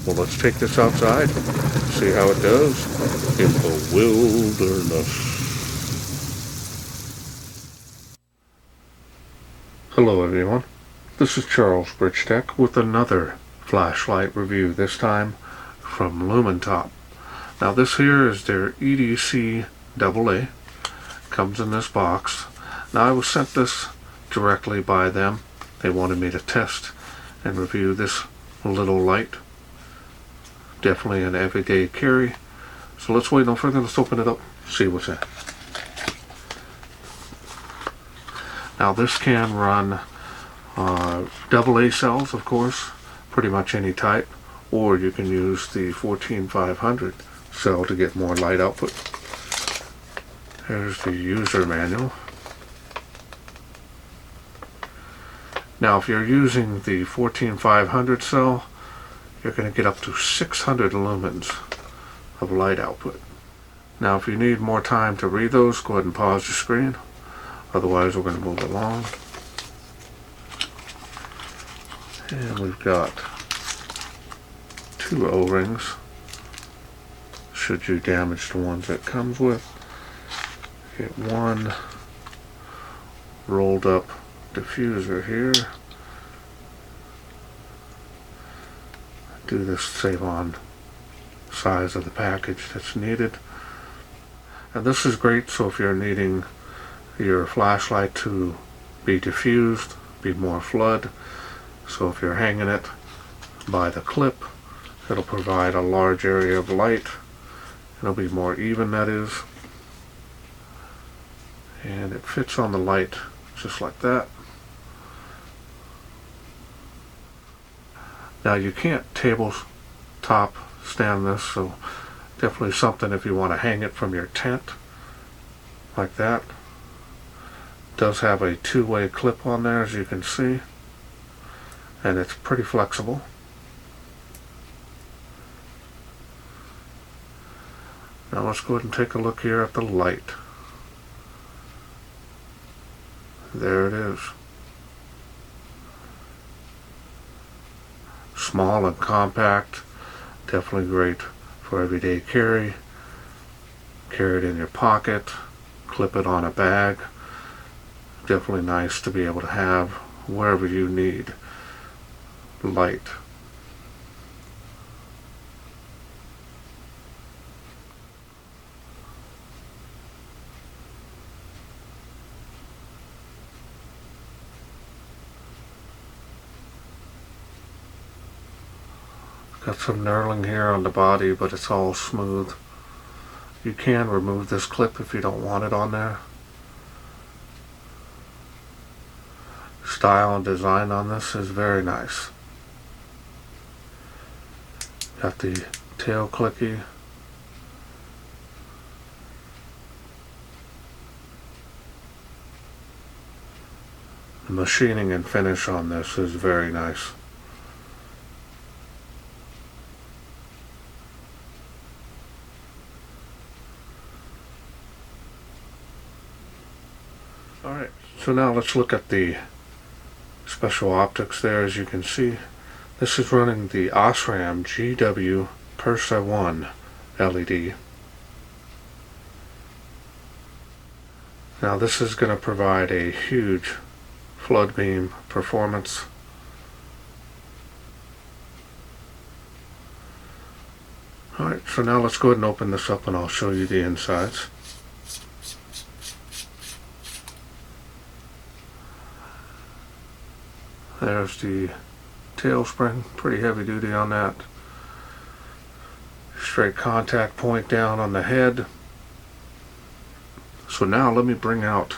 Well, let's take this outside, see how it does in the wilderness. Hello everyone, this is Charles BridgTec with another flashlight review, this time from Lumintop. Now this here is their EDC AA, comes in this box. Now I was sent this directly by them. They wanted me to test and review this little light. Definitely an everyday carry. So let's wait no further, let's open it up, see what's in. Now this can run AA cells, of course, pretty much any type, or you can use the 14500 cell to get more light output. There's the user manual. Now if you're using the 14500 cell, you're going to get up to 600 lumens of light output. Now if you need more time to read those, go ahead and pause the screen. Otherwise we're going to move along. And we've got 2 O-rings, should you damage the ones that comes with. Get one rolled up diffuser here. Do this save on size of the package that's needed. And this is great, so if you're needing your flashlight to be diffused, be more flood, so if you're hanging it by the clip, it'll provide a large area of light. It'll be more even, that is. And it fits on the light just like that. Now you can't tabletop stand this, so definitely something if you want to hang it from your tent like that. It does have a 2-way clip on there, as you can see, and it's pretty flexible. Now let's go ahead and take a look here at the light. There it is. Small and compact, definitely great for everyday carry. Carry it in your pocket, clip it on a bag. Definitely nice to be able to have wherever you need light. Got some knurling here on the body, but it's all smooth. You can remove this clip if you don't want it on there. Style and design on this is very nice. Got the tail clicky. The machining and finish on this is very nice. Alright, so now let's look at the special optics there. As you can see, this is running the Osram GW Persa 1 LED. Now this is going to provide a huge flood beam performance. Alright, so now let's go ahead and open this up and I'll show you the insides. There's the tail spring, pretty heavy duty on that. Straight contact point down on the head. So now let me bring out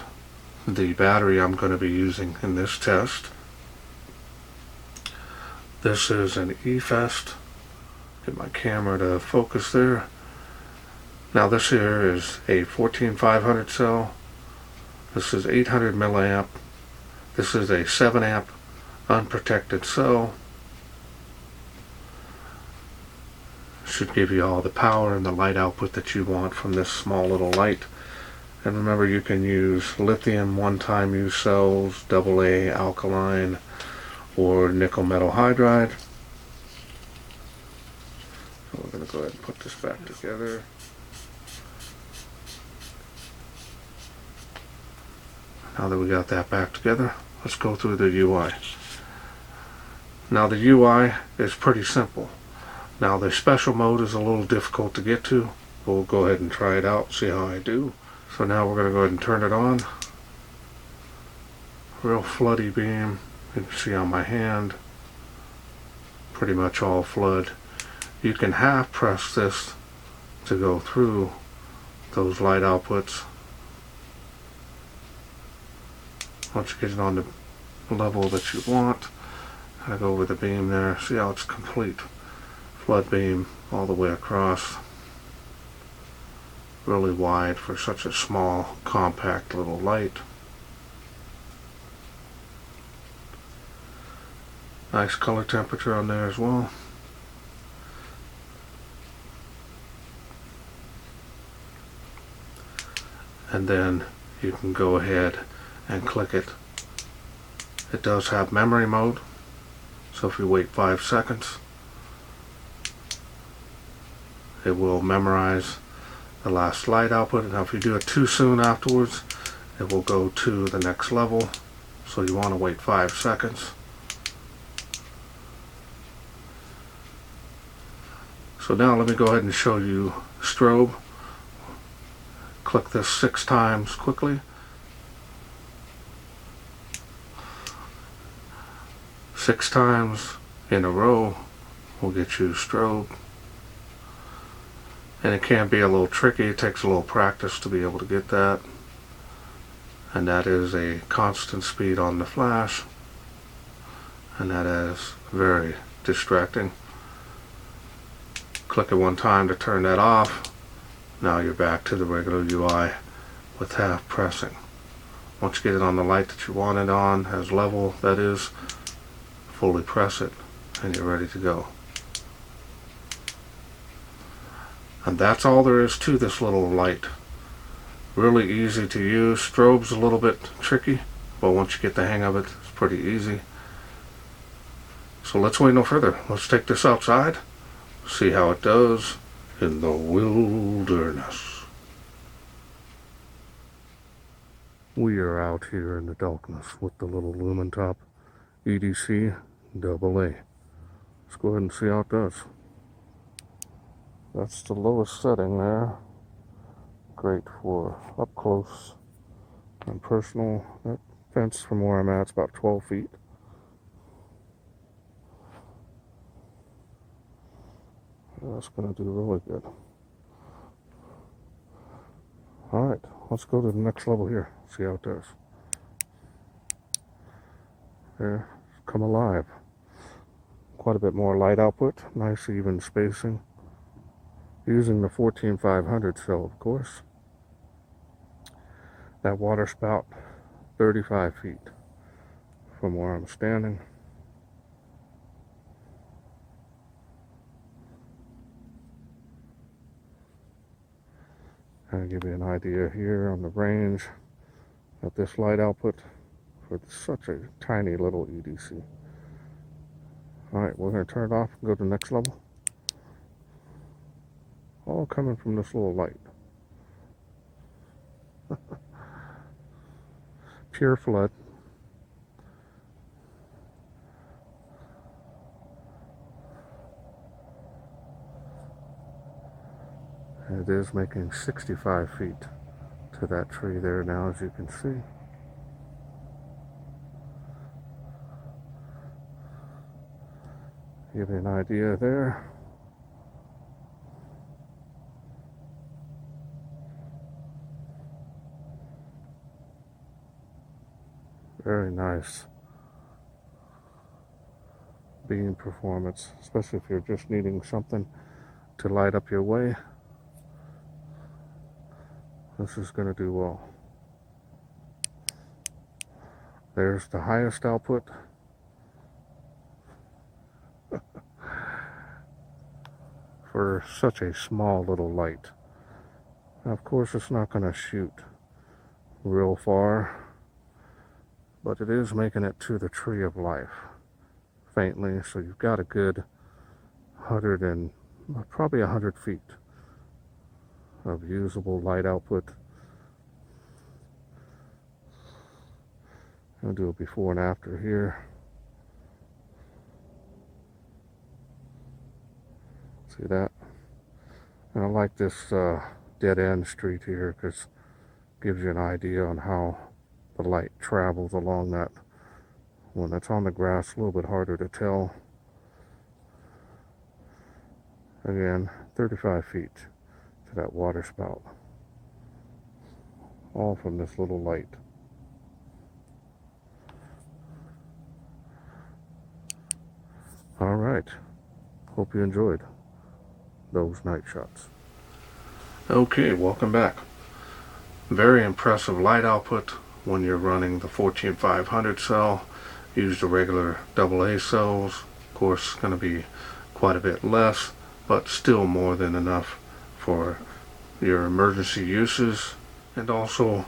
the battery I'm going to be using in this test. This is an eFest. Get my camera to focus there. Now this here is a 14500 cell. This is 800 milliamp. This is a 7 amp unprotected cell. Should give you all the power and the light output that you want from this small little light. And remember, you can use lithium one-time use cells, AA alkaline, or nickel metal hydride. So we're going to go ahead and put this back together. Now that we got that back together, let's go through the UI. Now the UI is pretty simple. Now the special mode is a little difficult to get to. We'll go ahead and try it out, see how I do. So now we're going to go ahead and turn it on. Real floody beam. You can see on my hand, pretty much all flood. You can half press this to go through those light outputs. Once you get it on the level that you want, kind of go over the beam there. See how it's complete flood beam all the way across. Really wide for such a small, compact little light. Nice color temperature on there as well. And then you can go ahead and click it. It does have memory mode, so if you wait 5 seconds, it will memorize the last light output. Now if you do it too soon afterwards, it will go to the next level, so you want to wait 5 seconds. So now let me go ahead and show you strobe. Click this 6 times quickly. 6 times in a row will get you strobe. And it can be a little tricky. It takes a little practice to be able to get that. And that is a constant speed on the flash. And that is very distracting. Click it 1 time to turn that off. Now you're back to the regular UI with half pressing. Once you get it on the light that you want it on, as level that is, fully press it and you're ready to go. And that's all there is to this little light. Really easy to use. Strobe's a little bit tricky, but once you get the hang of it, it's pretty easy. So let's wait no further. Let's take this outside, see how it does in the wilderness. We are out here in the darkness with the little Lumintop EDC AA. Let's go ahead and see how it does. That's the lowest setting there. Great for up close and personal. That fence from where I'm at is about 12 feet. That's going to do really good. Alright, let's go to the next level here. See how it does. There, come alive. Quite a bit more light output. Nice even spacing. Using the 14500 cell, of course. That water spout 35 feet from where I'm standing. I'll give you an idea here on the range of this light output for such a tiny little EDC. Alright, we're going to turn it off and go to the next level. All coming from this little light. Pure flood. And it is making 65 feet to that tree there now, as you can see. Give you an idea there. Very nice beam performance, especially if you're just needing something to light up your way. This is going to do well. There's the highest output. For such a small little light. Now, of course, it's not going to shoot real far, but it is making it to the tree of life faintly, so you've got a good 100 probably 100 feet of usable light output. I'll do a before and after here. See that? And I like this dead end street here because it gives you an idea on how the light travels along that. When it's on the grass, a little bit harder to tell. Again, 35 feet to that water spout. All from this little light. Alright, hope you enjoyed those night shots. Okay, welcome back. Very impressive light output when you're running the 14500 cell. Use the regular AA cells. Of course, it's going to be quite a bit less, but still more than enough for your emergency uses. And also,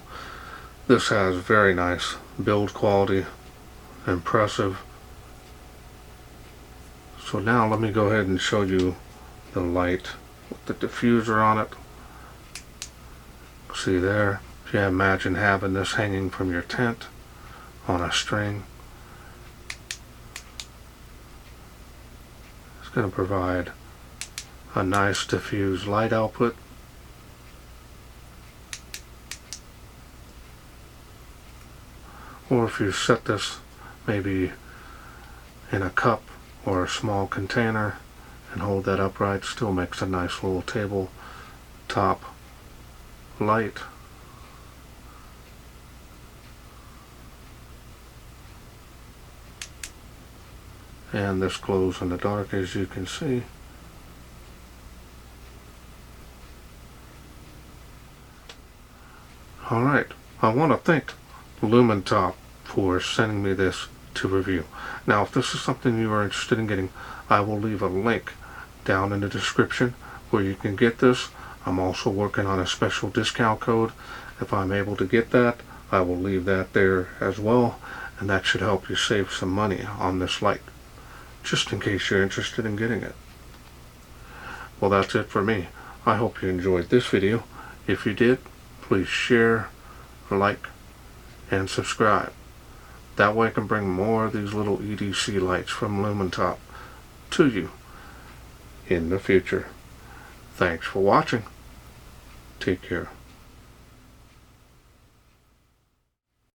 this has very nice build quality, impressive. So now let me go ahead and show you the light with the diffuser on it. See there, if you imagine having this hanging from your tent on a string, it's going to provide a nice diffused light output. Or if you set this maybe in a cup or a small container and hold that upright, still makes a nice little table top light. And this glows in the dark, as you can see. Alright, I want to thank Lumintop for sending me this to review. Now, if this is something you are interested in getting, I will leave a link down in the description where you can get this. I'm also working on a special discount code. If I'm able to get that, I will leave that there as well, and that should help you save some money on this light, just in case you're interested in getting it. Well, that's it for me. I hope you enjoyed this video. If you did, please share, like, and subscribe. That way I can bring more of these little EDC lights from Lumintop to you in the future. Thanks for watching. Take care.